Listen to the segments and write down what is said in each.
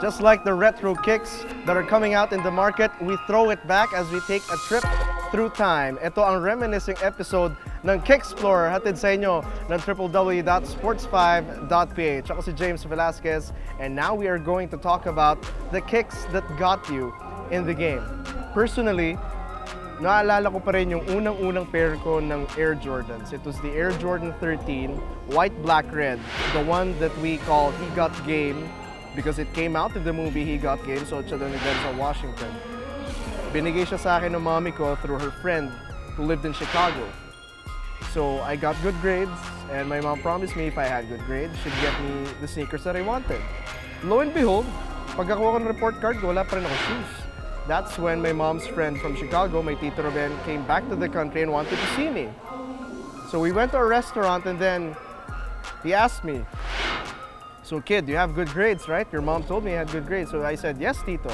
Just like the retro kicks that are coming out in the market, we throw it back as we take a trip through time. Ito ang reminiscing episode ng Kicksplorer, hatid sa inyo ng www.sports5.ph. Ako si James Velasquez, and now we are going to talk about the kicks that got you in the game. Personally, naalala ko pa rin yung unang-unang pair ko ng Air Jordans. It was the Air Jordan 13, white, black, red. The one that we call He Got Game because it came out in the movie He Got Game, so siya doon sa Washington. Binigay siya sa akin ng mommy ko through her friend who lived in Chicago. So I got good grades, and my mom promised me if I had good grades, she'd get me the sneakers that I wanted. Lo and behold, pagkakuha ko ng report card ko, wala pa rin ako shoes. That's when my mom's friend from Chicago, my Tito Ruben, came back to the country and wanted to see me. So we went to a restaurant, and then he asked me, "So kid, you have good grades, right? Your mom told me you had good grades." So I said, "Yes, Tito."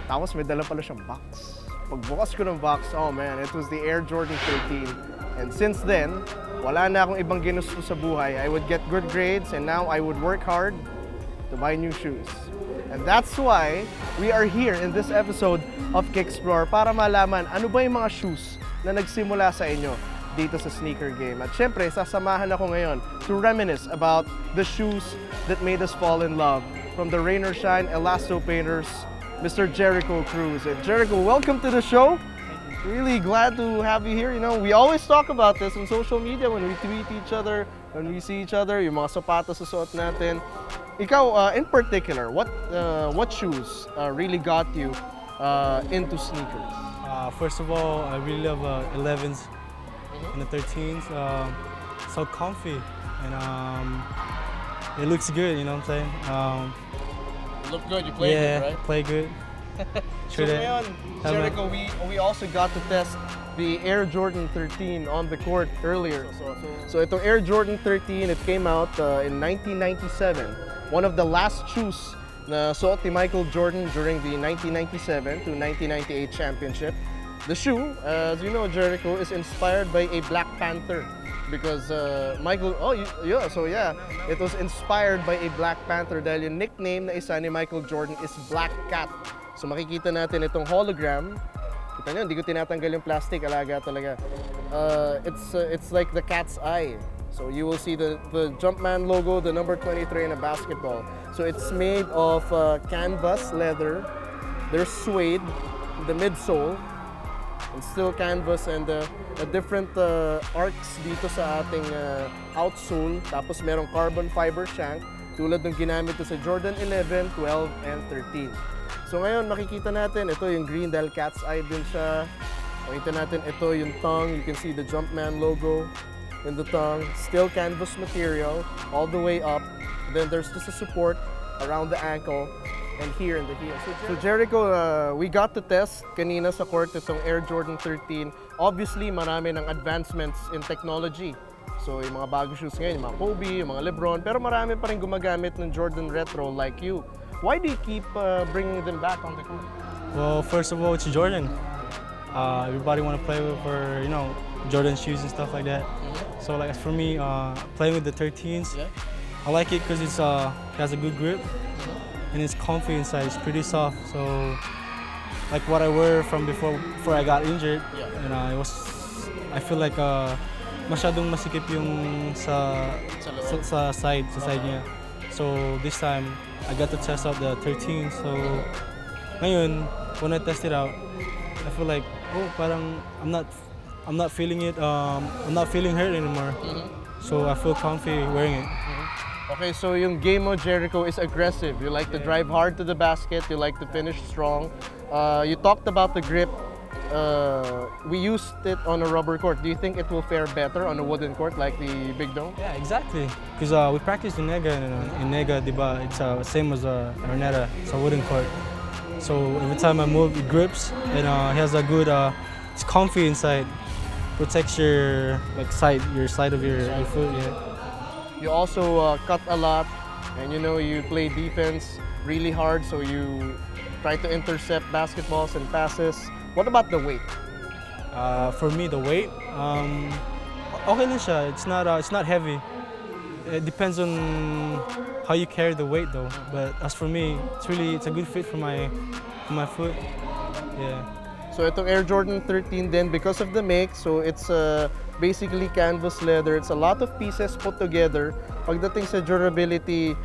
Tapos may dala pala siyang box. Pagbukas ko ng box, oh man, it was the Air Jordan 13. And since then, wala na akong ibang ginusto sa buhay. I would get good grades, and now I would work hard to buy new shoes. And that's why we are here in this episode of Kicksplorer para malaman ano ba yung mga shoes na nagsimula sa inyo dito sa sneaker game. At syempre, sasamahan ako ngayon to reminisce about the shoes that made us fall in love. From the Rain or Shine Elasto Painters, Mr. Jericho Cruz. And Jericho, welcome to the show. Really glad to have you here. You know, we always talk about this on social media when we tweet each other, when we see each other, yung mga sapatos sa suot natin. Ikaw, in particular, what shoes really got you into sneakers? First of all, I really love 11s and the 13s. So comfy, and it looks good, you know what I'm saying? Look good, you play good, right? Play good. So ngayon, Jericho, we also got to test the Air Jordan 13 on the court earlier. So itong Air Jordan 13, it came out in 1997. One of the last shoes na suot ni Michael Jordan during the 1997 to 1998 championship. The shoe, as you know, Jericho, is inspired by a Black Panther because Michael, it was inspired by a Black Panther dahil yung nickname na isa ni Michael Jordan is Black Cat. So makikita natin itong hologram. Kita nyo, hindi ko tinatanggal yung plastic, alaga talaga. It's like the cat's eye. So you will see the Jumpman logo, the number 23 in a basketball. So it's made of canvas leather. There's suede, the midsole, and still canvas, and different arcs dito sa ating outsole. Tapos merong carbon fiber shank, tulad ng ginamit ko sa Jordan 11, 12, and 13. So ngayon makikita natin, ito yung green dahil cat's eye din siya. Makikita natin, ito yung tongue. You can see the Jumpman logo in the tongue. Still canvas material all the way up. Then there's just a support around the ankle and here in the heel. So Jericho, we got to test kanina sa court itong Air Jordan 13. Obviously, marami ng advancements in technology. So yung mga bagong shoes ngayon, yung mga Kobe, yung mga Lebron, pero marami pa rin gumagamit ng Jordan Retro like you. Why do you keep bringing them back on the court? Well, first of all, it's Jordan. Everybody want to play with for, you know, Jordan shoes and stuff like that. So like for me, playing with the 13s, I like it because it has a good grip and it's comfy inside. It's pretty soft. So like what I wear from before I got injured, and I feel like masyadong masikip yung sa side niya. So this time I got to test out the 13. So ngayon, when I test it out, I feel like, oh, parang I'm not feeling it. I'm not feeling hurt anymore. So I feel comfy wearing it. Okay, so yung game mo, Jericho, is aggressive. You like to drive hard to the basket. You like to finish strong. You talked about the grip. We used it on a rubber court. Do you think it will fare better on a wooden court like the Big Dome? Yeah, exactly. Because we practiced in Nega, and in Nega, diba, it's same as Arnetta. It's a wooden court. So every time I move, it grips, and it has a good. It's comfy inside. Protects your side of your foot. Yeah. You also cut a lot, and you know you play defense really hard. So you try to intercept basketballs and passes. What about the weight? For me, the weight, okay lang siya. It's not heavy. It depends on how you carry the weight though. But as for me, it's a good fit for my foot. Yeah. So itong Air Jordan 13 din because of the make, so it's basically canvas leather. It's a lot of pieces put together. Pagdating sa durability,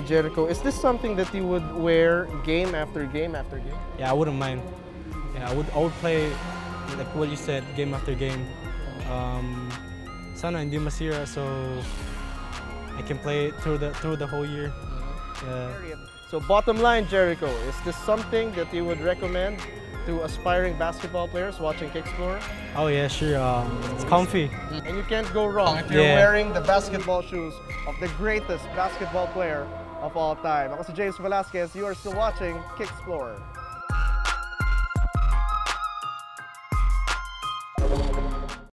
Jericho, is this something that you would wear game after game after game? Yeah, I wouldn't mind. Yeah, I would play like what you said, game after game. Sana hindi masira, so I can play it through the whole year. Yeah. So bottom line, Jericho, is this something that you would recommend to aspiring basketball players watching Kicksplorer? Oh yeah, sure. It's comfy. And you can't go wrong if you're wearing the basketball shoes of the greatest basketball player of all time. Ako si James Velasquez. You are still watching Kicksplorer.